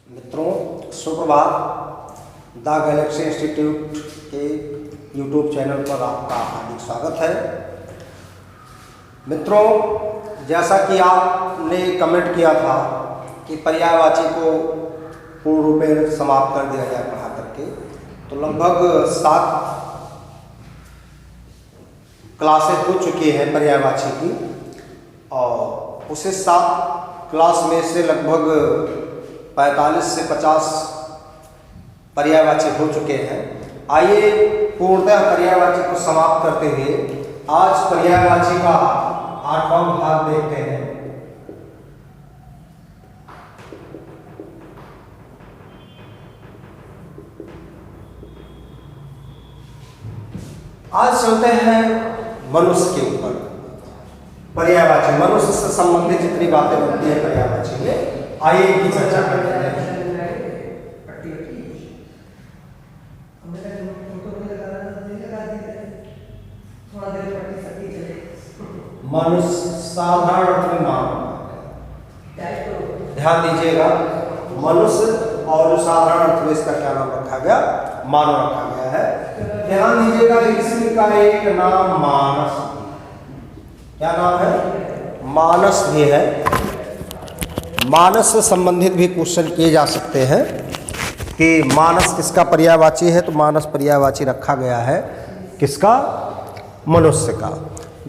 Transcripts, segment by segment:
मित्रों, सुप्रभात। The Galaxy institute के यूट्यूब चैनल पर आपका हार्दिक स्वागत है। मित्रों, जैसा कि आपने कमेंट किया था कि पर्यायवाची को पूर्ण रूप में समाप्त कर दिया जाए पढ़ा करके, तो लगभग 7 क्लासेस हो चुकी हैं पर्यायवाची की, और उसे 7 क्लास में से लगभग 45 से 50 पर्यायवाची हो चुके हैं। आइए पूर्णतः पर्यायवाची को समाप्त करते हुए आज पर्यायवाची का 8वां भाग देखते हैं। आज चलते हैं मनुष्य के ऊपर। पर्यायवाची, मनुष्य से संबंधित जितनी बातें बनती है पर्यायवाची में, आइए इनकी चर्चा करते हैं। मनुष्य साधारण अर्थ में मानव, ध्यान दीजिएगा, मनुष्य और जो साधारण अर्थ में इसका क्या नाम रखा गया, मानव रखा गया है। ध्यान दीजिएगा, इसी का एक नाम मानस, क्या नाम है, मानस भी है। मानस से संबंधित भी क्वेश्चन किए जा सकते हैं कि मानस किसका पर्यायवाची है, तो मानस पर्यायवाची रखा गया है किसका, मनुष्य का।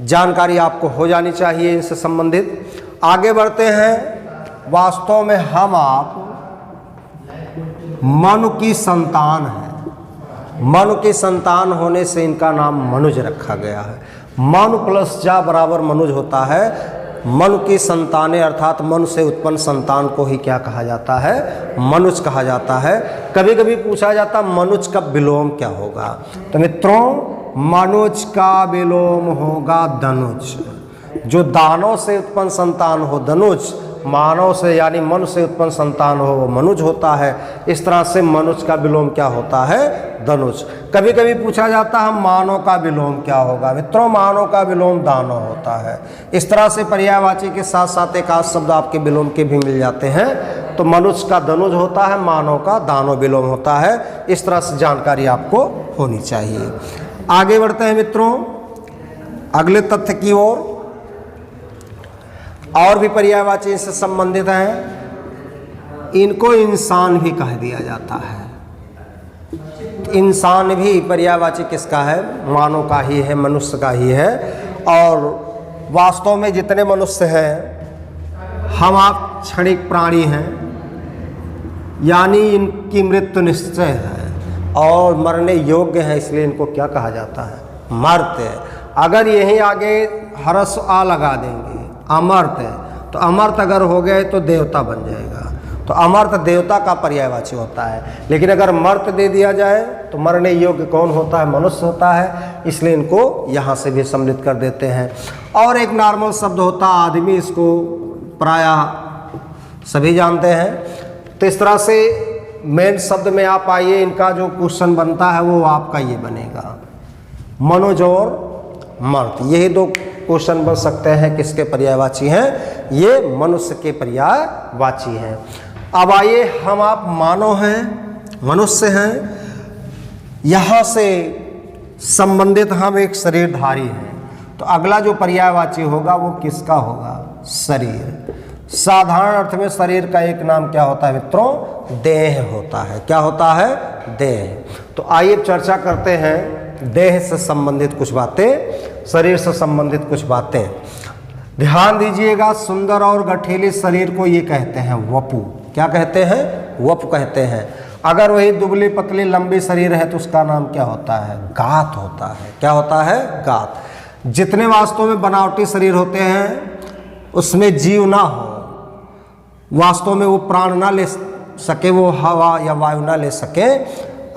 जानकारी आपको हो जानी चाहिए इनसे संबंधित। आगे बढ़ते हैं। वास्तव में हम आप मनु की संतान हैं। मनु की संतान होने से इनका नाम मनुज रखा गया है। मनु प्लस जा बराबर मनुज होता है। मनु की संतानें अर्थात मनु से उत्पन्न संतान को ही क्या कहा जाता है, मनुज कहा जाता है। कभी कभी पूछा जाता मनुज का विलोम क्या होगा, तो मित्रों मनुज का विलोम होगा धनुज। जो दानव से उत्पन्न संतान हो धनुज, मानव से यानी मनु से उत्पन्न संतान हो वो मनुज होता है। इस तरह से मनुज का विलोम क्या होता है, धनुज। कभी कभी पूछा जाता है मानव का विलोम क्या होगा, मित्रों मानव का विलोम दानव होता है। इस तरह से पर्यायवाची के साथ साथ एक आध शब्द आपके विलोम के भी मिल जाते हैं। तो मनुज का धनुज होता है, मानव का दानव विलोम होता है। इस तरह से जानकारी आपको होनी चाहिए। आगे बढ़ते हैं मित्रों अगले तथ्य की ओर। और भी पर्यायवाची से संबंधित हैं। इनको इंसान भी कह दिया जाता है। इंसान भी पर्यायवाची किसका है, मानव का ही है, मनुष्य का ही है। और वास्तव में जितने मनुष्य हैं, हम आप क्षणिक प्राणी हैं, यानी इनकी मृत्यु निश्चय है और मरने योग्य है, इसलिए इनको क्या कहा जाता है, मर्त्य। अगर यहीं आगे हरस आ लगा देंगे अमर्त्य, तो अमर्त्य अगर हो गए तो देवता बन जाएगा। तो अमर्त्य देवता का पर्यायवाची होता है। लेकिन अगर मर्त्य दे दिया जाए तो मरने योग्य कौन होता है, मनुष्य होता है। इसलिए इनको यहाँ से भी सम्मिलित कर देते हैं। और एक नॉर्मल शब्द होता है आदमी, इसको प्रायः सभी जानते हैं। तो इस तरह से मेन शब्द में आप आइए, इनका जो क्वेश्चन बनता है वो आपका ये बनेगा, मनुज और मर्त्य। यही 2 क्वेश्चन बन सकते हैं। किसके पर्यायवाची हैं, ये मनुष्य के पर्यायवाची हैं। अब आइए, हम आप मानव हैं, मनुष्य हैं, यहाँ से संबंधित हम एक शरीरधारी हैं। तो अगला जो पर्यायवाची होगा वो किसका होगा, शरीर। साधारण अर्थ में शरीर का एक नाम क्या होता है मित्रों, देह होता है। क्या होता है, देह। तो आइए चर्चा करते हैं देह से संबंधित कुछ बातें, शरीर से संबंधित कुछ बातें। ध्यान दीजिएगा, सुंदर और गठीली शरीर को ये कहते हैं वपु। क्या कहते हैं, वपु कहते हैं। अगर वही दुबली पतली लंबी शरीर है तो उसका नाम क्या होता है, गात होता है। क्या होता है, गात। जितने वास्तव में बनावटी शरीर होते हैं उसमें जीव ना हो, वास्तव में वो प्राण ना ले सके, वो हवा या वायु ना ले सके,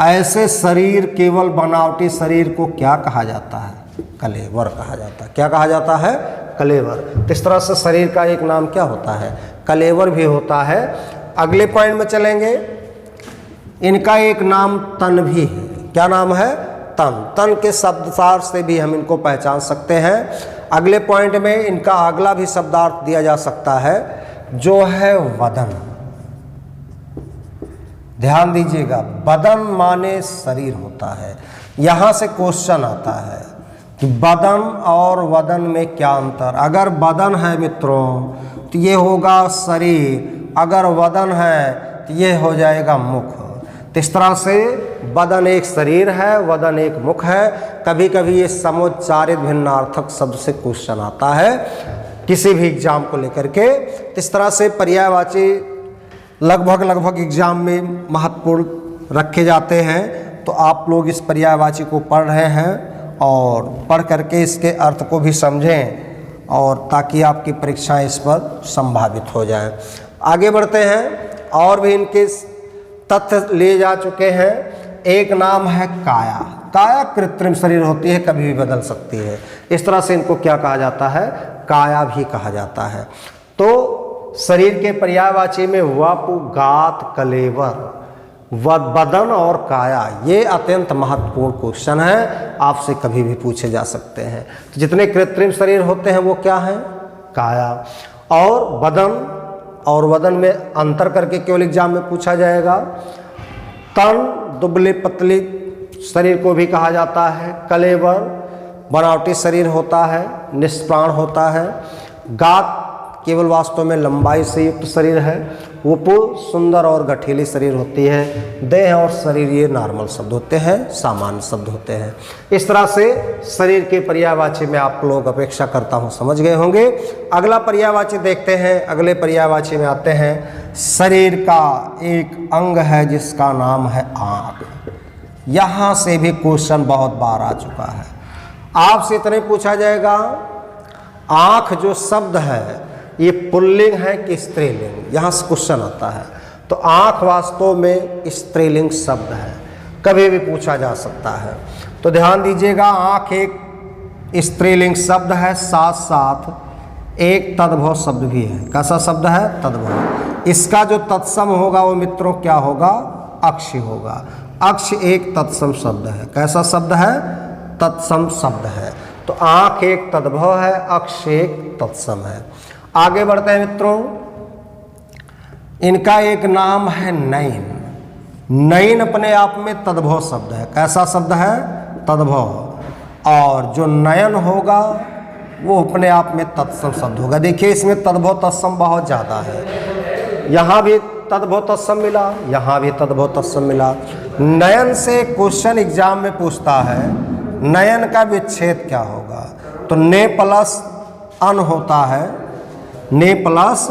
ऐसे शरीर, केवल बनावटी शरीर को क्या कहा जाता है, कलेवर कहा जाता है। क्या कहा जाता है, कलेवर। इस तरह से शरीर का एक नाम क्या होता है, कलेवर भी होता है। अगले पॉइंट में चलेंगे। इनका एक नाम तन भी है। क्या नाम है, तन। तन के शब्दसार से भी हम इनको पहचान सकते हैं। अगले पॉइंट में इनका अगला भी शब्दार्थ दिया जा सकता है जो है वदन। ध्यान दीजिएगा, बदन माने शरीर होता है। यहाँ से क्वेश्चन आता है कि बदन और वदन में क्या अंतर। अगर बदन है मित्रों तो ये होगा शरीर, अगर वदन है तो ये हो जाएगा मुख। तो इस तरह से बदन एक शरीर है, वदन एक मुख है। कभी कभी ये समुच्चारित भिन्नार्थक शब्द से क्वेश्चन आता है किसी भी एग्जाम को लेकर के। इस तरह से पर्यायवाची लगभग एग्जाम में महत्वपूर्ण रखे जाते हैं। तो आप लोग इस पर्यायवाची को पढ़ रहे हैं और पढ़ करके इसके अर्थ को भी समझें और ताकि आपकी परीक्षाएं इस पर संभावित हो जाएं। आगे बढ़ते हैं और भी इनके तथ्य ले जा चुके हैं। एक नाम है काया। काया कृत्रिम शरीर होती है, कभी भी बदल सकती है। इस तरह से इनको क्या कहा जाता है, काया भी कहा जाता है। तो शरीर के पर्यायवाची में वपु, गात, कलेवर, बदन और काया, ये अत्यंत महत्वपूर्ण क्वेश्चन है, आपसे कभी भी पूछे जा सकते हैं। तो जितने कृत्रिम शरीर होते हैं वो क्या हैं, काया। और वदन में अंतर करके केवल एग्जाम में पूछा जाएगा। तन, दुबले पतले शरीर को भी कहा जाता है। कलेवर बनावटी शरीर होता है, निष्प्राण होता है। गात केवल वास्तव में लंबाई से युक्त शरीर है। वपु सुंदर और गठीली शरीर होती है। देह और शरीर ये नॉर्मल शब्द होते हैं, सामान्य शब्द होते हैं। इस तरह से शरीर के पर्यायवाची में आप लोग अपेक्षा करता हूँ समझ गए होंगे। अगला पर्यायवाची देखते हैं। अगले पर्यायवाची में आते हैं, शरीर का एक अंग है जिसका नाम है आँख। यहाँ से भी क्वेश्चन बहुत बार आ चुका है। आपसे इतने पूछा जाएगा, आँख जो शब्द है ये पुल्लिंग है कि स्त्रीलिंग, यहाँ से क्वेश्चन आता है। तो आँख वास्तव में स्त्रीलिंग शब्द है, कभी भी पूछा जा सकता है। तो ध्यान दीजिएगा, आँख एक स्त्रीलिंग शब्द है, साथ साथ एक तद्भव शब्द भी है। कैसा शब्द है, तद्भव। इसका जो तत्सम होगा वो मित्रों क्या होगा, अक्ष होगा। अक्ष एक तत्सम शब्द है। कैसा शब्द है, तत्सम शब्द है। तो आँख एक तद्भव है, अक्ष एक तत्सम है। आगे बढ़ते हैं मित्रों। इनका एक नाम है नयन। नयन अपने आप में तद्भव शब्द है। कैसा शब्द है, तद्भव। और जो नयन होगा वो अपने आप में तत्सम शब्द होगा। देखिए इसमें तद्भव तत्सम बहुत ज़्यादा है। यहाँ भी तद्भव तत्सम मिला, यहाँ भी तद्भव तत्सम मिला। नयन से क्वेश्चन एग्जाम में पूछता है, नयन का विच्छेद क्या होगा। तो ने प्लस अन होता है, ने प्लस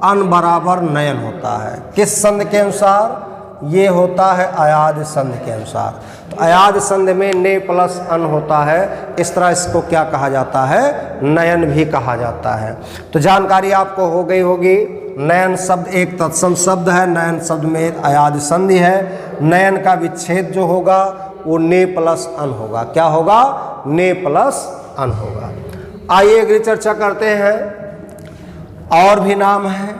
अन बराबर नयन होता है। किस संध के अनुसार, ये होता है अयाद संध के अनुसार। तो अयाद संध में ने प्लस अन होता है। इस तरह इसको क्या कहा जाता है, नयन भी कहा जाता है। तो जानकारी आपको हो गई होगी। नयन शब्द एक तत्सम शब्द है। नयन शब्द में अयाद संधि है। नयन का विच्छेद जो होगा वो ने प्लस अन होगा। क्या होगा, ने प्लस अन होगा। आइए अगली चर्चा करते हैं। और भी नाम है।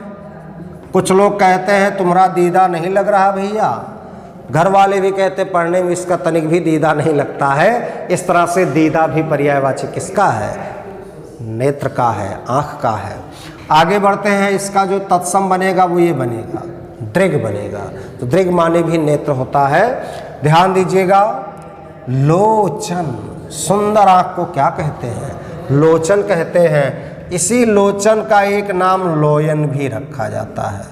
कुछ लोग कहते हैं तुम्हारा दीदा नहीं लग रहा भैया। घर वाले भी कहते पढ़ने में इसका तनिक भी दीदा नहीं लगता है। इस तरह से दीदा भी पर्यायवाची किसका है, नेत्र का है, आँख का है। आगे बढ़ते हैं। इसका जो तत्सम बनेगा वो ये बनेगा, दृग बनेगा। तो दृग माने भी नेत्र होता है। ध्यान दीजिएगा, लोचन, सुंदर आँख को क्या कहते हैं, लोचन कहते हैं। इसी लोचन का एक नाम लोयन भी रखा जाता है।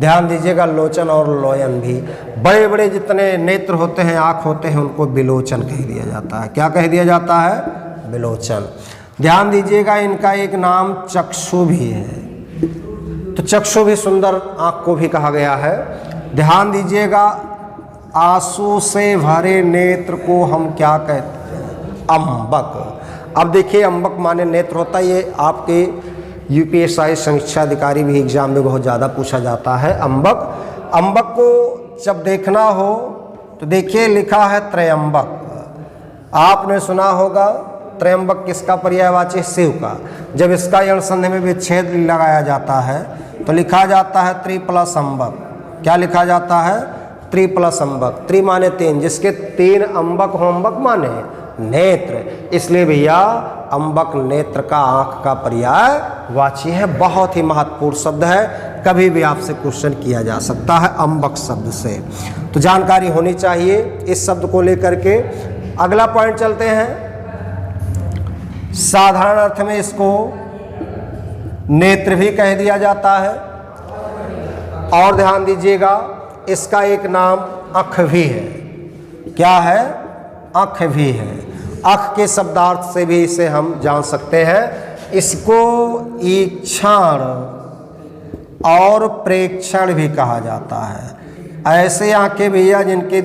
ध्यान दीजिएगा, लोचन और लोयन भी। बड़े बड़े जितने नेत्र होते हैं, आँख होते हैं, उनको बिलोचन कह दिया जाता है। क्या कह दिया जाता है, बिलोचन। ध्यान दीजिएगा, इनका एक नाम चक्षु भी है। तो चक्षु भी सुंदर आँख को भी कहा गया है। ध्यान दीजिएगा, आंसू से भरे नेत्र को हम क्या कहते हैं, अम्बक। अब देखिए, अम्बक माने नेत्र होता है। ये आपके यूपीएससी समीक्षा अधिकारी भी एग्जाम में बहुत ज़्यादा पूछा जाता है। अम्बक, अम्बक को जब देखना हो तो देखिए लिखा है त्रयंबक। आपने सुना होगा त्रयंबक किसका पर्यायवाची, शिव का। जब इसका यण संधि में विच्छेद लगाया जाता है तो लिखा जाता है त्रि प्लस अम्बक। क्या लिखा जाता है, त्रि प्लस अम्बक। त्रि माने तीन, जिसके तीन अम्बक हो, अम्बक माने नेत्र। इसलिए भैया अम्बक नेत्र का, आँख का पर्यायवाची है। बहुत ही महत्वपूर्ण शब्द है। कभी भी आपसे क्वेश्चन किया जा सकता है अम्बक शब्द से। तो जानकारी होनी चाहिए इस शब्द को लेकर के। अगला पॉइंट चलते हैं। साधारण अर्थ में इसको नेत्र भी कह दिया जाता है, और ध्यान दीजिएगा इसका एक नाम आँख भी है। क्या है? आँख भी है। आँख के शब्दार्थ से भी इसे हम जान सकते हैं। इसको ईक्षण और प्रेक्षण भी कहा जाता है। ऐसे आँखें भैया जिनके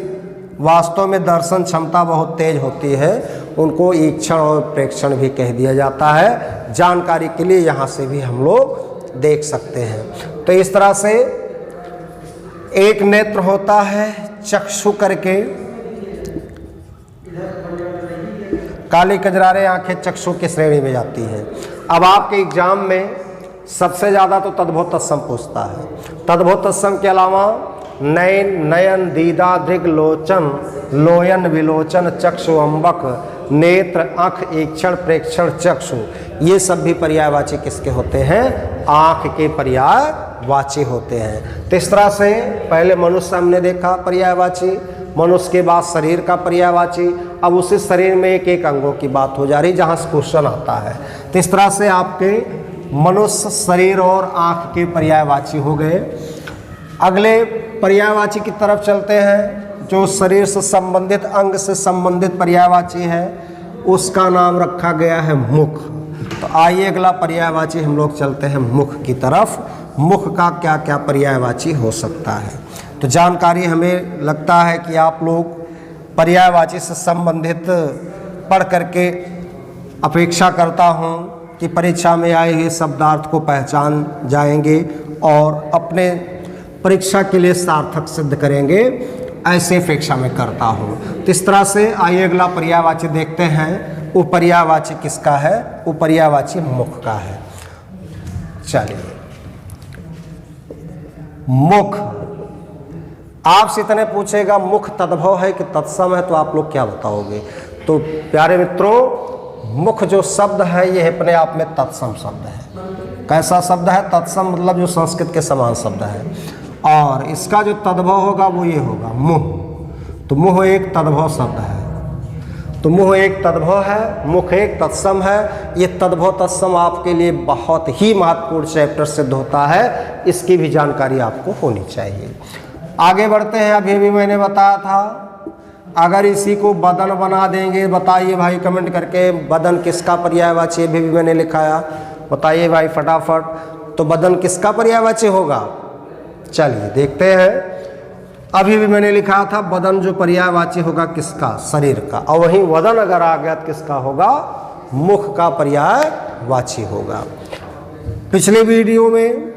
वास्तव में दर्शन क्षमता बहुत तेज होती है, उनको ईक्षण और प्रेक्षण भी कह दिया जाता है। जानकारी के लिए यहाँ से भी हम लोग देख सकते हैं। तो इस तरह से एक नेत्र होता है चक्षु करके, काली कजरारे आंखें चक्षु की श्रेणी में जाती हैं। अब आपके एग्जाम में सबसे ज़्यादा तो तद्भव तत्सम पूछता है। तद्भव तत्सम के अलावा नयन, नयन, दीदा, दृग, लोचन, लोयन, विलोचन, चक्षु, अम्बक, नेत्र, आँख, ईक्षण, प्रेक्षण, चक्षु, ये सब भी पर्यायवाची किसके होते हैं? आँख के पर्यायवाची होते हैं। तो इस तरह से पहले मनुष्य हमने देखा पर्यायवाची, मनुष्य के बाद शरीर का पर्यायवाची, अब उसी शरीर में एक एक अंगों की बात हो जा रही जहाँ से क्वेश्चन आता है। तो इस तरह से आपके मनुष्य, शरीर और आँख के पर्यायवाची हो गए। अगले पर्यायवाची की तरफ चलते हैं। जो शरीर से संबंधित, अंग से संबंधित पर्यायवाची है, उसका नाम रखा गया है मुख। तो आइए अगला पर्यायवाची हम लोग चलते हैं मुख की तरफ। मुख का क्या क्या पर्यायवाची हो सकता है? तो जानकारी हमें लगता है कि आप लोग पर्यायवाची से संबंधित पढ़ करके अपेक्षा करता हूँ कि परीक्षा में आए हुए शब्दार्थ को पहचान जाएंगे और अपने परीक्षा के लिए सार्थक सिद्ध करेंगे, ऐसे अपेक्षा में करता हूँ। तो इस तरह से आइए अगला पर्यायवाची देखते हैं। वो पर्यायवाची किसका है? वो पर्यायवाची मुख का है। चलिए, मुख आपसे इतने पूछेगा मुख तद्भव है कि तत्सम है, तो आप लोग क्या बताओगे? तो प्यारे मित्रों, मुख जो शब्द है ये अपने आप में तत्सम शब्द है। कैसा शब्द है? तत्सम मतलब जो संस्कृत के समान शब्द है। और इसका जो तद्भव होगा वो ये होगा मुँह। तो मुँह एक तद्भव शब्द है। तो मुँह एक तद्भव है, मुख एक तत्सम है। ये तद्भव तत्सम आपके लिए बहुत ही महत्वपूर्ण चैप्टर सिद्ध होता है। इसकी भी जानकारी आपको होनी चाहिए। आगे बढ़ते हैं। अभी भी मैंने बताया था, अगर इसी को बदन बना देंगे, बताइए भाई कमेंट करके, बदन किसका पर्यायवाची? अभी भी मैंने लिखाया, बताइए भाई फटाफट। तो बदन किसका पर्यायवाची होगा? चलिए देखते हैं। अभी भी मैंने लिखा था बदन जो पर्यायवाची होगा किसका? शरीर का। और वहीं वदन अगर आ गया तो किसका होगा? मुख का पर्यायवाची होगा। पिछले वीडियो में,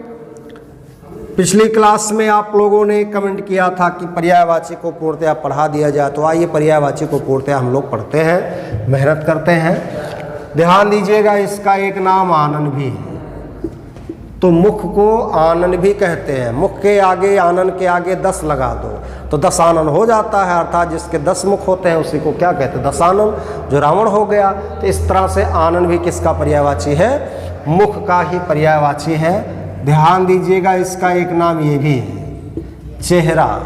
पिछली क्लास में आप लोगों ने कमेंट किया था कि पर्यायवाची को पूर्णतया पढ़ा दिया जाए। तो आइए पर्यायवाची को पूर्णतया हम लोग पढ़ते हैं, मेहनत करते हैं। ध्यान दीजिएगा, इसका एक नाम आनन भी है। तो मुख को आनन भी कहते हैं। मुख के आगे, आनन के आगे 10 लगा दो तो 10 आनन हो जाता है। अर्थात जिसके 10 मुख होते हैं उसी को क्या कहते हैं? दशानन, जो रावण हो गया। तो इस तरह से आनन भी किसका पर्यायवाची है? मुख का ही पर्यायवाची है। ध्यान दीजिएगा, इसका एक नाम ये भी है चेहरा।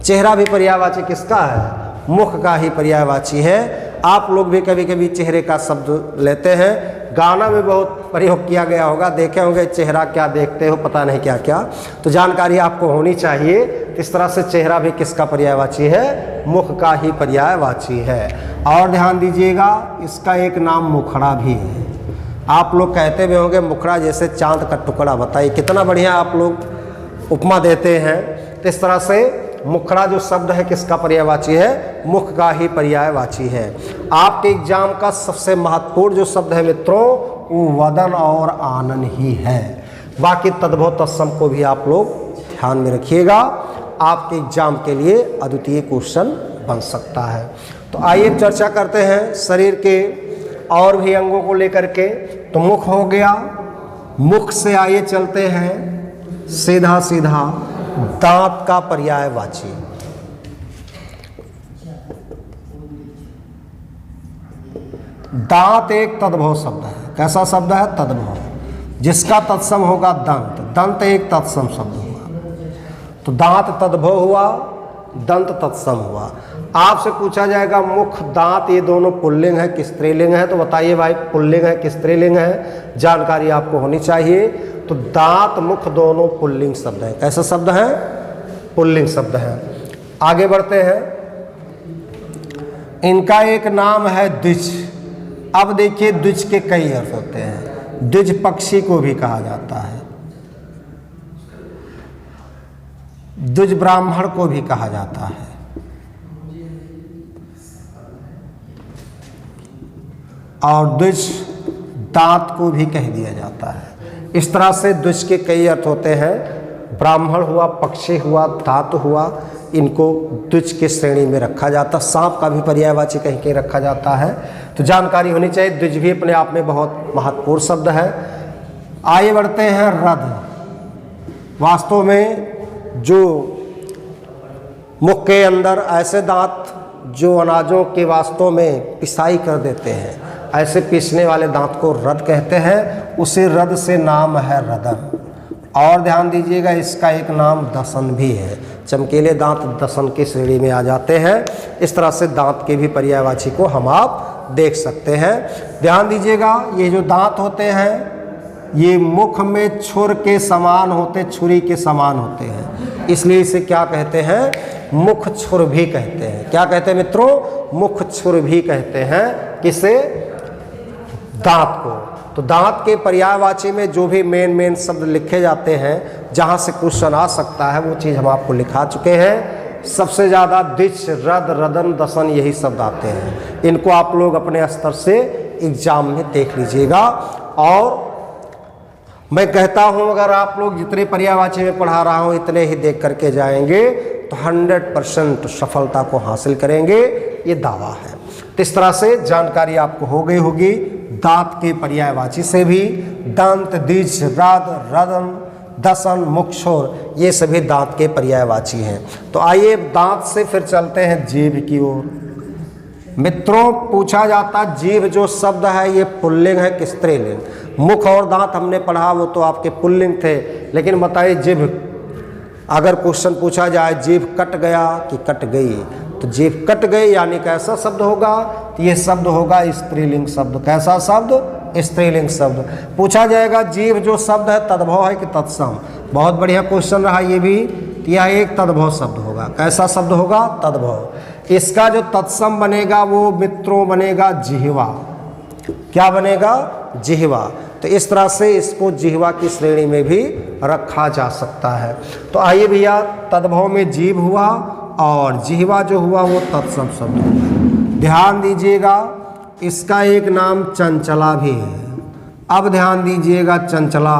चेहरा भी पर्यायवाची किसका है? मुख का ही पर्यायवाची है। आप लोग भी कभी कभी चेहरे का शब्द लेते हैं, गाना में बहुत प्रयोग किया गया होगा, देखे होंगे चेहरा क्या देखते हो, पता नहीं क्या क्या। तो जानकारी आपको होनी चाहिए। इस तरह से चेहरा भी किसका पर्यायवाची है? मुख का ही पर्यायवाची है। और ध्यान दीजिएगा, इसका एक नाम मुखड़ा भी है। आप लोग कहते भी होंगे मुखड़ा जैसे चांद का टुकड़ा। बताइए कितना बढ़िया आप लोग उपमा देते हैं। तो इस तरह से मुखड़ा जो शब्द है किसका पर्यायवाची है? मुख का ही पर्यायवाची है। आपके एग्जाम का सबसे महत्वपूर्ण जो शब्द है मित्रों, वो वदन और आनन ही है। बाकी तद्भव तत्सम को भी आप लोग ध्यान में रखिएगा, आपके एग्जाम के लिए अद्वितीय क्वेश्चन बन सकता है। तो आइए चर्चा करते हैं शरीर के और भी अंगों को लेकर के। तो मुख हो गया, मुख से आइए चलते हैं सीधा सीधा दांत का पर्यायवाची। दांत एक तद्भव शब्द है। कैसा शब्द है? तद्भव। जिसका तत्सम होगा दंत, दंत एक तत्सम शब्द हुआ, तो दांत तद्भव हुआ, दंत तत्सम हुआ। आपसे पूछा जाएगा मुख दांत ये दोनों पुल्लिंग है कि स्त्रीलिंग है, तो बताइए भाई पुल्लिंग है कि स्त्रीलिंग है, जानकारी आपको होनी चाहिए। तो दांत मुख दोनों पुल्लिंग शब्द है। कैसे शब्द है? पुल्लिंग शब्द है। आगे बढ़ते हैं। इनका एक नाम है द्विज। अब देखिए द्विज के कई अर्थ होते हैं। द्विज पक्षी को भी कहा जाता है, द्विज ब्राह्मण को भी कहा जाता है, और द्विज दांत को भी कह दिया जाता है। इस तरह से द्विज के कई अर्थ होते हैं। ब्राह्मण हुआ, पक्षी हुआ, दांत हुआ, इनको द्विज की श्रेणी में रखा जाता। सांप का भी पर्यायवाची कहीं कहीं रखा जाता है, तो जानकारी होनी चाहिए। द्विज भी अपने आप में बहुत महत्वपूर्ण शब्द है। आगे बढ़ते हैं। रद, वास्तव में जो मुख के अंदर ऐसे दांत जो अनाजों के वास्तव में पिसाई कर देते हैं, ऐसे पीसने वाले दांत को रद कहते हैं। उसे रद से नाम है रदन। और ध्यान दीजिएगा इसका एक नाम दसन भी है। चमकीले दांत दसन की श्रेणी में आ जाते हैं। इस तरह से दांत के भी पर्यायवाची को हम आप देख सकते हैं। ध्यान दीजिएगा ये जो दांत होते हैं ये मुख में छुर के समान होते, छुरी के समान होते हैं, इसलिए इसे क्या कहते हैं? मुख छुर भी कहते हैं। क्या कहते हैं मित्रों? मुख छुर भी कहते हैं। किसे? दांत को। तो दांत के पर्यायवाची में जो भी मेन शब्द लिखे जाते हैं, जहां से क्वेश्चन आ सकता है, वो चीज़ हम आपको लिखा चुके हैं। सबसे ज़्यादा द्विज, रद, रदन, दसन यही शब्द आते हैं। इनको आप लोग अपने स्तर से एग्जाम में देख लीजिएगा। और मैं कहता हूं अगर आप लोग जितने पर्यायवाची में पढ़ा रहा हूं इतने ही देख करके जाएंगे तो 100% सफलता को हासिल करेंगे, ये दावा है। तो इस तरह से जानकारी आपको हो गई होगी दांत के पर्यायवाची से भी। दंत, द्विज, रद, रदन, दसन, मुखछोर ये सभी दांत के पर्यायवाची हैं। तो आइए दांत से फिर चलते हैं जीभ की ओर। मित्रों पूछा जाता जीभ जो शब्द है ये पुल्लिंग है कि स्त्रीलिंग? मुख और दांत हमने पढ़ा वो तो आपके पुल्लिंग थे, लेकिन बताइए जीभ, अगर क्वेश्चन पूछा जाए जीभ कट गया कि कट गई, तो जीभ कट गई यानी कैसा शब्द होगा? तो ये शब्द होगा स्त्रीलिंग शब्द। कैसा शब्द? स्त्रीलिंग शब्द। पूछा जाएगा जीभ जो शब्द है तद्भव है कि तत्सम? बहुत बढ़िया क्वेश्चन रहा ये भी। यह एक तद्भव शब्द होगा। कैसा शब्द होगा? तद्भव। इसका जो तत्सम बनेगा वो मित्रों बनेगा जिह्वा। क्या बनेगा? जिह्वा। तो इस तरह से इसको जिह्वा की श्रेणी में भी रखा जा सकता है। तो आइए भैया, तद्भव में जीभ हुआ और जिह्वा जो हुआ वो तत्सम शब्द हुआ। ध्यान दीजिएगा इसका एक नाम चंचला भी है। अब ध्यान दीजिएगा चंचला,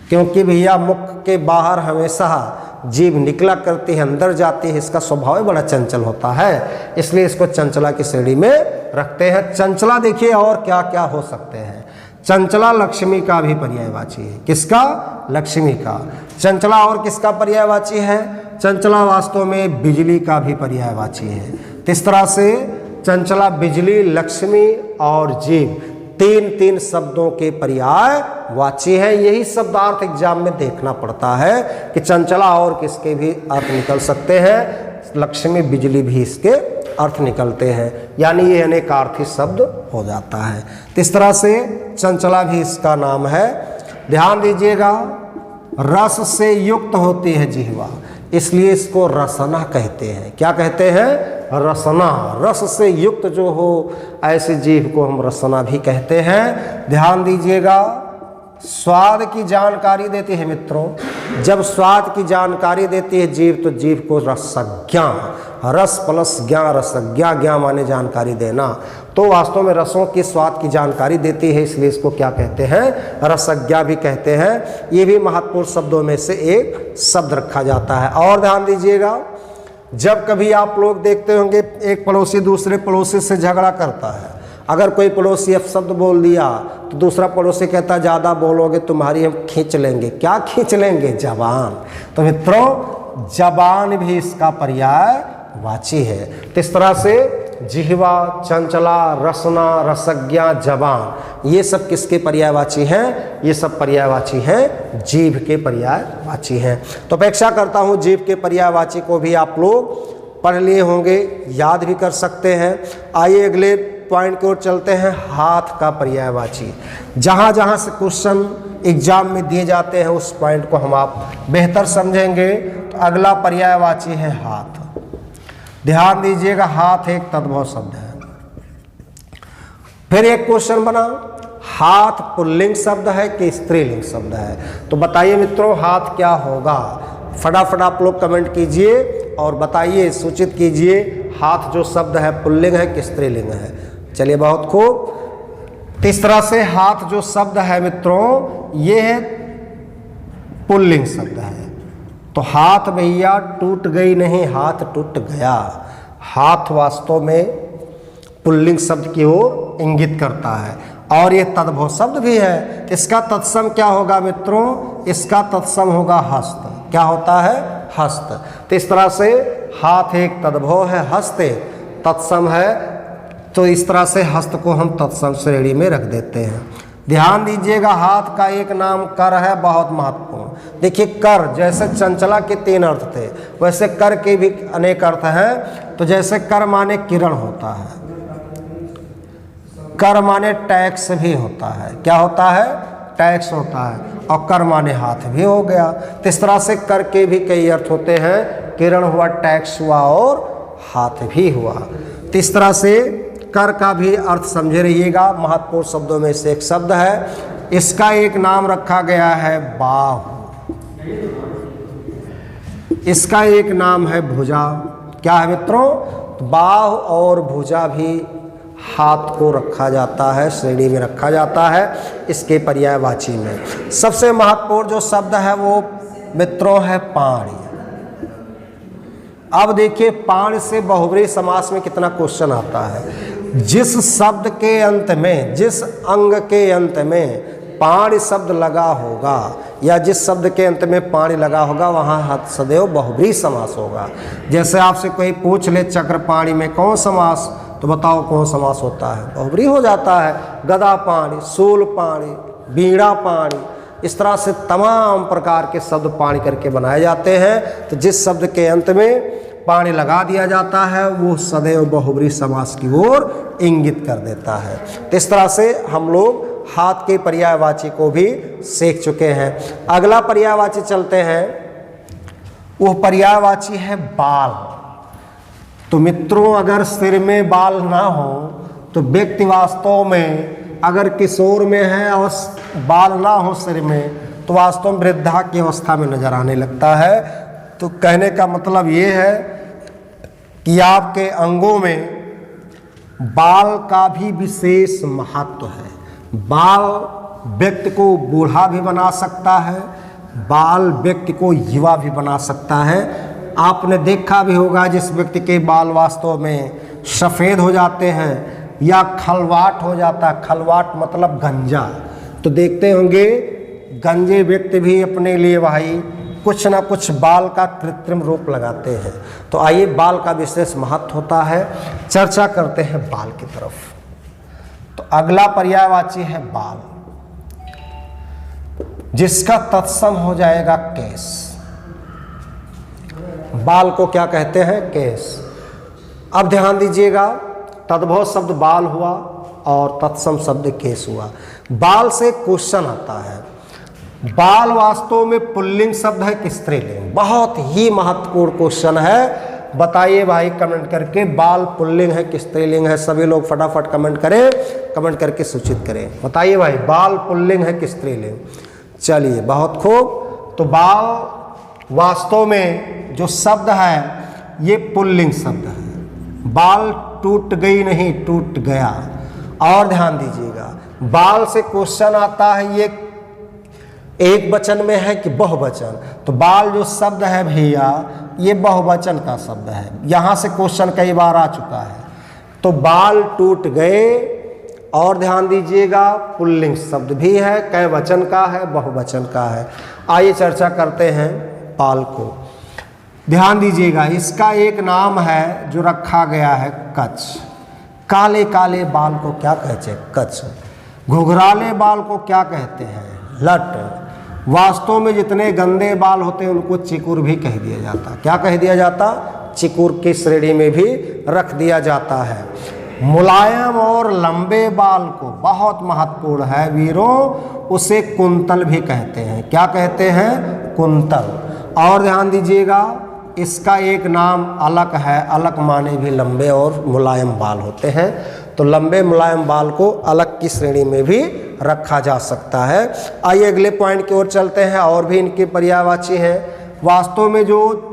क्योंकि भैया मुख के बाहर हमेशा जीभ निकला करती है, अंदर जाती है, इसका स्वभाव बड़ा चंचल होता है, इसलिए इसको चंचला की श्रेणी में रखते हैं। चंचला देखिए और क्या क्या हो सकते हैं। चंचला लक्ष्मी का भी पर्यायवाची है। किसका? लक्ष्मी का। चंचला और किसका पर्यायवाची है? चंचला वास्तव में बिजली का भी पर्यायवाची है। इस तरह से चंचला, बिजली, लक्ष्मी और जीभ तीन शब्दों के पर्यायवाची है। यही शब्दार्थ एग्जाम में देखना पड़ता है कि चंचला और किसके भी अर्थ निकल सकते हैं, लक्ष्मी, बिजली भी इसके अर्थ निकलते हैं, यानी ये अनेकार्थी शब्द हो जाता है। तो इस तरह से चंचला भी इसका नाम है। ध्यान दीजिएगा रस से युक्त होती है जिह्वा, इसलिए इसको रसना कहते हैं। क्या कहते हैं? रसना। रस से युक्त जो हो ऐसे जीभ को हम रसना भी कहते हैं। ध्यान दीजिएगा स्वाद की जानकारी देती है मित्रों। जब स्वाद की जानकारी देती है जीभ, तो जीभ को रसज्ञा, रस प्लस ज्ञा, रसज्ञा, ज्ञा माने जानकारी देना, तो वास्तव में रसों की स्वाद की जानकारी देती है, इसलिए इसको क्या कहते हैं? रसज्ञा भी कहते हैं। ये भी महत्वपूर्ण शब्दों में से एक शब्द रखा जाता है। और ध्यान दीजिएगा जब कभी आप लोग देखते होंगे एक पड़ोसी दूसरे पड़ोसी से झगड़ा करता है, अगर कोई पड़ोसी अपशब्द बोल दिया तो दूसरा पड़ोसी कहता ज़्यादा बोलोगे तुम्हारी हम खींच लेंगे। क्या खींच लेंगे? जबान। तो मित्रों जबान भी इसका पर्यायवाची है। तो इस तरह से जिह्वा, चंचला, रसना, रसज्ञा, जबान, ये सब किसके पर्यायवाची हैं? ये सब पर्यायवाची हैं, जीभ के पर्यायवाची हैं। तो अपेक्षा करता हूँ जीभ के पर्यायवाची को भी आप लोग पढ़ लिए होंगे, याद भी कर सकते हैं। आइए अगले पॉइंट की ओर चलते हैं, हाथ का पर्यायवाची। जहाँ जहाँ से क्वेश्चन एग्जाम में दिए जाते हैं उस पॉइंट को हम आप बेहतर समझेंगे। तो अगला पर्यायवाची है हाथ। ध्यान दीजिएगा, हाथ एक तद्भव शब्द है। फिर एक क्वेश्चन बना, हाथ पुल्लिंग शब्द है कि स्त्रीलिंग शब्द है? तो बताइए मित्रों, हाथ क्या होगा? फटाफट आप लोग कमेंट कीजिए और बताइए, सूचित कीजिए, हाथ जो शब्द है पुल्लिंग है कि स्त्रीलिंग है? चलिए, बहुत खूब। इस तरह से हाथ जो शब्द है मित्रों, ये है पुल्लिंग शब्द है। तो हाथ भैया टूट गई नहीं, हाथ टूट गया। हाथ वास्तव में पुल्लिंग शब्द की ओर इंगित करता है और ये तद्भव शब्द भी है। इसका तत्सम क्या होगा मित्रों? इसका तत्सम होगा हस्त। क्या होता है? हस्त। तो इस तरह से हाथ एक तद्भव है, हस्त तत्सम है। तो इस तरह से हस्त को हम तत्सम श्रेणी में रख देते हैं। ध्यान दीजिएगा, हाथ का एक नाम कर है, बहुत महत्वपूर्ण। देखिए, कर जैसे चंचला के 3 अर्थ थे, वैसे कर के भी अनेक अर्थ हैं। तो जैसे कर माने किरण होता है, कर माने टैक्स भी होता है। क्या होता है? टैक्स होता है। और कर माने हाथ भी हो गया। तो इस तरह से कर के भी कई अर्थ होते हैं, किरण हुआ, टैक्स हुआ और हाथ भी हुआ। तो इस तरह से कर का भी अर्थ समझे रहिएगा। महत्वपूर्ण शब्दों में से एक शब्द है। इसका एक नाम रखा गया है बाहु। इसका एक नाम है भुजा। क्या है मित्रों? बाहु और भुजा भी हाथ को रखा जाता है, श्रेणी में रखा जाता है इसके पर्यायवाची में। सबसे महत्वपूर्ण जो शब्द है वो मित्रों है पाणी। अब देखिए, पाणी से बहुब्रीहि समास में कितना क्वेश्चन आता है। जिस शब्द के अंत में, जिस अंग के अंत में पाणी शब्द लगा होगा या जिस शब्द के अंत में पाणी लगा होगा, वहाँ सदैव बहुब्रीहि समास होगा। जैसे आपसे कोई पूछ ले चक्रपाणी में कौन समास, तो बताओ कौन समास होता है? बहुब्रीहि हो जाता है। गदा पाणी, शूल पाणी, वीणा पाणी, इस तरह से तमाम प्रकार के शब्द पाणी करके बनाए जाते हैं। तो जिस शब्द के अंत में पाणी लगा दिया जाता है वो सदैव बहुब्रीहि समास की ओर इंगित कर देता है। तो इस तरह से हम लोग हाथ के पर्यायवाची को भी सीख चुके हैं। अगला पर्यायवाची चलते हैं, वो पर्यायवाची है बाल। तो मित्रों, अगर सिर में बाल ना हो तो व्यक्ति वास्तव में, अगर किशोर में है और बाल ना हो सिर में, तो वास्तव में वृद्धा की अवस्था में नजर आने लगता है। तो कहने का मतलब ये है कि आपके अंगों में बाल का भी विशेष महत्व है। बाल व्यक्ति को बूढ़ा भी बना सकता है, बाल व्यक्ति को युवा भी बना सकता है। आपने देखा भी होगा, जिस व्यक्ति के बाल वास्तव में सफ़ेद हो जाते हैं या खलवाट हो जाता है, खलवाट मतलब गंजा, तो देखते होंगे गंजे व्यक्ति भी अपने लिए भाई कुछ ना कुछ बाल का कृत्रिम रूप लगाते हैं। तो आइए, बाल का विशेष महत्व होता है, चर्चा करते हैं बाल की तरफ। तो अगला पर्यायवाची है बाल, जिसका तत्सम हो जाएगा केस। बाल को क्या कहते हैं? केस। अब ध्यान दीजिएगा, तद्भव शब्द बाल हुआ और तत्सम शब्द केस हुआ। बाल से क्वेश्चन आता है, बाल वास्तव में पुल्लिंग शब्द है कि स्त्रीलिंग? बहुत ही महत्वपूर्ण क्वेश्चन है। बताइए भाई कमेंट करके, बाल पुल्लिंग है कि स्त्रीलिंग है? सभी लोग फटाफट कमेंट करें, कमेंट करके सूचित करें। बताइए भाई, बाल पुल्लिंग है कि स्त्रीलिंग? चलिए, बहुत खूब। तो बाल वास्तव में जो शब्द है ये पुल्लिंग शब्द है। बाल टूट गई नहीं, टूट गया। और ध्यान दीजिएगा, बाल से क्वेश्चन आता है ये एक वचन में है कि बहुवचन? तो बाल जो शब्द है भैया, ये बहुवचन का शब्द है। यहाँ से क्वेश्चन कई बार आ चुका है। तो बाल टूट गए। और ध्यान दीजिएगा, पुल्लिंग शब्द भी है, कै वचन का है, बहुवचन का है। आइए चर्चा करते हैं बाल को। ध्यान दीजिएगा, इसका एक नाम है जो रखा गया है कच्छ। काले काले बाल को क्या कहते हैं? कच्छ। घुघराले बाल को क्या कहते हैं? लट। वास्तव में जितने गंदे बाल होते हैं उनको चिकुर भी कह दिया जाता। क्या कह दिया जाता? चिकुर की श्रेणी में भी रख दिया जाता है। मुलायम और लंबे बाल को, बहुत महत्वपूर्ण है वीरों, उसे कुंतल भी कहते हैं। क्या कहते हैं? कुंतल। और ध्यान दीजिएगा, इसका एक नाम अलक है। अलक माने भी लंबे और मुलायम बाल होते हैं, तो लंबे मुलायम बाल को अलक की श्रेणी में भी रखा जा सकता है। आइए अगले पॉइंट की ओर चलते हैं। और भी इनके पर्यायवाची हैं। वास्तव में जो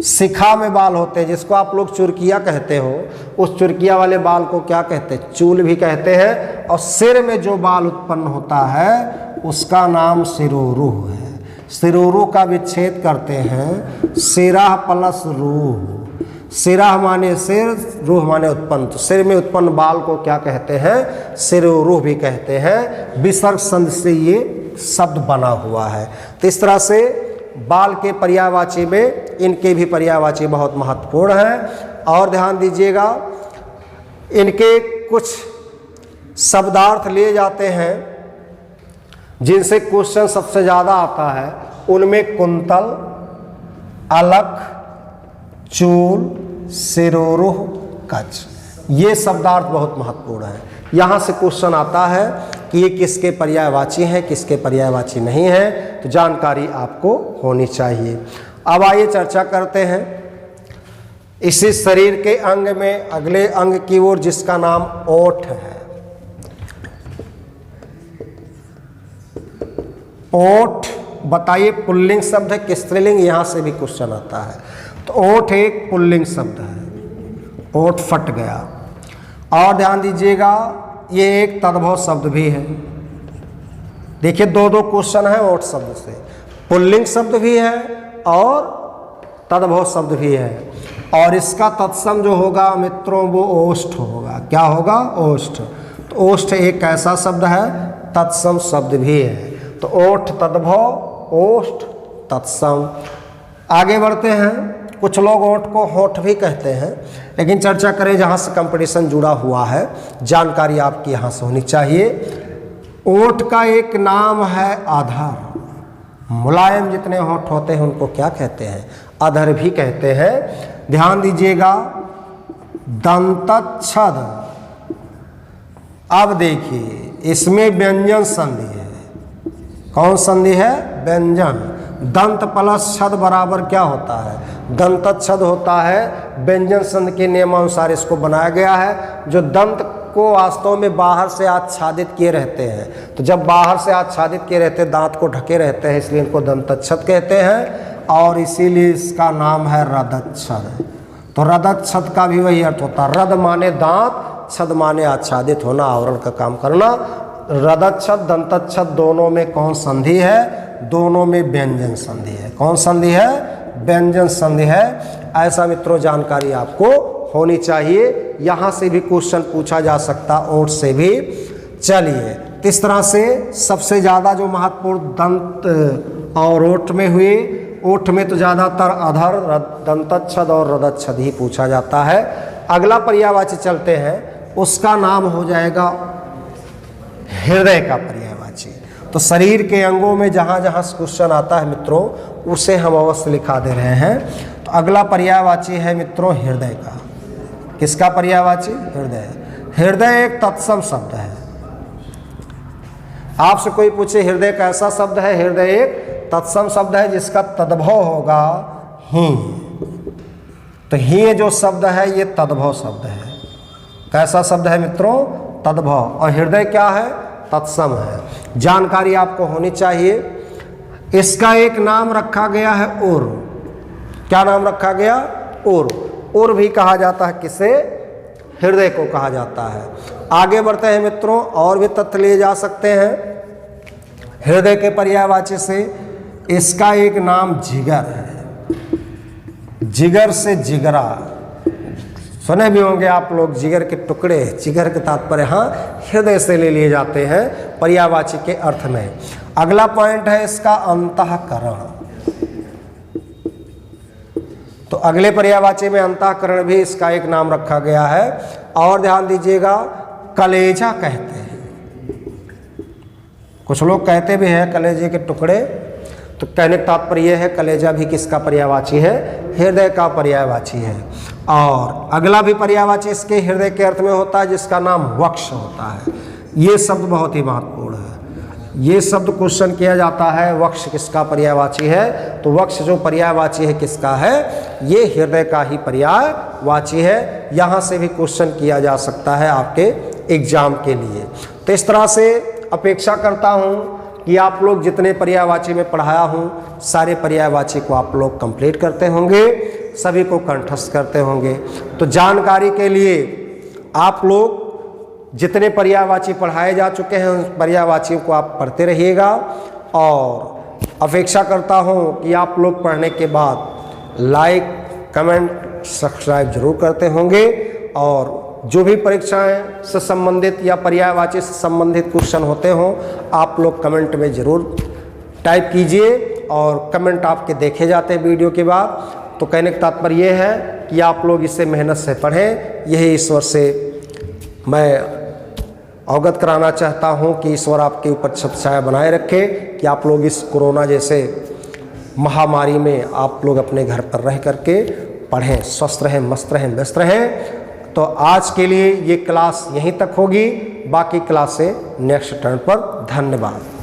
शिखा में बाल होते हैं, जिसको आप लोग चुरकिया कहते हो, उस चुरकिया वाले बाल को क्या कहते हैं? चूल भी कहते हैं। और सिर में जो बाल उत्पन्न होता है उसका नाम सिरोरूह है। सिरोरूह का विच्छेद करते हैं सिराह प्लस रूह। सिराह माने सिर, रूह माने उत्पन्न। तो सिर में उत्पन्न बाल को क्या कहते हैं? सिरोरूह भी कहते हैं। विसर्ग संधि से ये शब्द बना हुआ है। तो इस तरह से बाल के पर्यायवाची में इनके भी पर्यायवाची बहुत महत्वपूर्ण हैं। और ध्यान दीजिएगा, इनके कुछ शब्दार्थ लिए जाते हैं जिनसे क्वेश्चन सबसे ज़्यादा आता है। उनमें कुंतल, अलक, चूल, सिरोरूह, कच्छ, ये शब्दार्थ बहुत महत्वपूर्ण है। यहाँ से क्वेश्चन आता है कि ये किसके पर्यायवाची हैं, किसके पर्यायवाची नहीं है, तो जानकारी आपको होनी चाहिए। अब आइए चर्चा करते हैं इसी शरीर के अंग में अगले अंग की ओर, जिसका नाम ओठ है। ओठ बताइए पुल्लिंग शब्द है कि स्त्रीलिंग? यहाँ से भी क्वेश्चन आता है। तो ओठ एक पुल्लिंग शब्द है। ओठ फट गया। और ध्यान दीजिएगा, ये एक तद्भव शब्द भी है। देखिए दो दो क्वेश्चन है ओठ शब्द से। पुल्लिंग शब्द भी है और तद्भव शब्द भी है। और इसका तत्सम जो होगा मित्रों वो ओष्ठ होगा। क्या होगा? ओष्ठ। तो ओष्ठ एक ऐसा शब्द है, तत्सम शब्द भी है। तो ओठ तद्भव, ओष्ठ तत्सम। आगे बढ़ते हैं। कुछ लोग ओठ को होठ भी कहते हैं, लेकिन चर्चा करें जहाँ से कंपटीशन जुड़ा हुआ है, जानकारी आपकी यहाँ से होनी चाहिए। ओठ का एक नाम है अधर। मुलायम जितने होठ होते हैं उनको क्या कहते हैं? अधर भी कहते हैं। ध्यान दीजिएगा, दंतच्छद। अब देखिए इसमें व्यंजन संधि है। कौन संधि है? व्यंजन। दंत प्लस छद बराबर क्या होता है? दंतच्छद होता है। व्यंजन संधि के नियमानुसार इसको बनाया गया है। जो दंत को वास्तव में बाहर से आच्छादित किए रहते हैं, तो जब बाहर से आच्छादित किए रहते हैं, दांत को ढके रहते हैं, इसलिए इनको दंतच्छद कहते हैं। और इसीलिए इसका नाम है रदच्छद। तो रदच्छद का भी वही अर्थ होता है। रद माने दांत, छद माने आच्छादित होना, आवरण का काम करना। रदच्छद दंतच्छद दोनों में कौन संधि है? दोनों में व्यंजन संधि है। कौन संधि है? व्यंजन संधि है। ऐसा मित्रों जानकारी आपको होनी चाहिए। यहाँ से भी क्वेश्चन पूछा जा सकता, ओठ से भी। चलिए, इस तरह से सबसे ज़्यादा जो महत्वपूर्ण दंत और ओठ में हुए, ओठ में तो ज़्यादातर अधर, दंतच्छद और रदच्छद ही पूछा जाता है। अगला पर्यायवाची चलते हैं, उसका नाम हो जाएगा हृदय का पर्यायवाची। तो शरीर के अंगों में जहाँ जहाँ क्वेश्चन आता है मित्रों, उसे हम अवश्य लिखा दे रहे हैं। तो अगला पर्यायवाची है मित्रों हृदय का। किसका पर्यायवाची? हृदय। हृदय एक तत्सम शब्द है। आपसे कोई पूछे हृदय कैसा शब्द है? हृदय एक तत्सम शब्द है जिसका तद्भव होगा ही। तो ही जो शब्द है ये तद्भव शब्द है। कैसा शब्द है मित्रों? तद्भव। और हृदय क्या है? तत्सम है। जानकारी आपको होनी चाहिए। इसका एक नाम रखा गया है उर। क्या नाम रखा गया? उर। उर भी कहा जाता है किसे? हृदय को कहा जाता है। आगे बढ़ते हैं मित्रों, और भी तथ्य लिए जा सकते हैं हृदय के पर्यायवाची से। इसका एक नाम जिगर है। जिगर से जिगरा, सुने भी होंगे आप लोग, जिगर के टुकड़े। जिगर के तात्पर्य हाँ हृदय से ले लिए जाते हैं पर्यायवाची के अर्थ में। अगला पॉइंट है इसका अंतःकरण। तो अगले पर्यायवाची में अंतःकरण भी इसका एक नाम रखा गया है। और ध्यान दीजिएगा, कलेजा कहते हैं। कुछ लोग कहते भी हैं कलेजे के टुकड़े, तो कहने का तात्पर्य है कलेजा भी किसका पर्यायवाची है? हृदय का पर्यायवाची है। और अगला भी पर्यायवाची इसके हृदय के अर्थ में होता है, जिसका नाम वक्ष होता है। ये शब्द बहुत ही महत्वपूर्ण है। ये शब्द क्वेश्चन किया जाता है, वक्ष किसका पर्यायवाची है? तो वक्ष जो पर्यायवाची है किसका है? ये हृदय का ही पर्यायवाची है। यहाँ से भी क्वेश्चन किया जा सकता है आपके एग्जाम के लिए। तो इस तरह से अपेक्षा करता हूँ कि आप लोग जितने पर्यायवाची में पढ़ाया हूँ, सारे पर्यायवाची को आप लोग कंप्लीट करते होंगे, सभी को कंठस्थ करते होंगे। तो जानकारी के लिए आप लोग जितने पर्यायवाची पढ़ाए जा चुके हैं उन पर्यायवाचियों को आप पढ़ते रहिएगा। और अपेक्षा करता हूँ कि आप लोग पढ़ने के बाद लाइक, कमेंट, सब्सक्राइब जरूर करते होंगे। और जो भी परीक्षाएं से संबंधित या पर्यायवाची से संबंधित क्वेश्चन होते हों, आप लोग कमेंट में ज़रूर टाइप कीजिए। और कमेंट आपके देखे जाते हैं वीडियो के बाद। तो कहने का तात्पर्य यह है कि आप लोग इसे मेहनत से पढ़ें। यही ईश्वर से मैं अवगत कराना चाहता हूं कि ईश्वर आपके ऊपर छाया बनाए रखे, कि आप लोग इस कोरोना जैसे महामारी में आप लोग अपने घर पर रह करके पढ़ें, स्वस्थ रहें, मस्त रहें, व्यस्त रहें। तो आज के लिए ये क्लास यहीं तक होगी, बाकी क्लास से नेक्स्ट टर्न पर। धन्यवाद।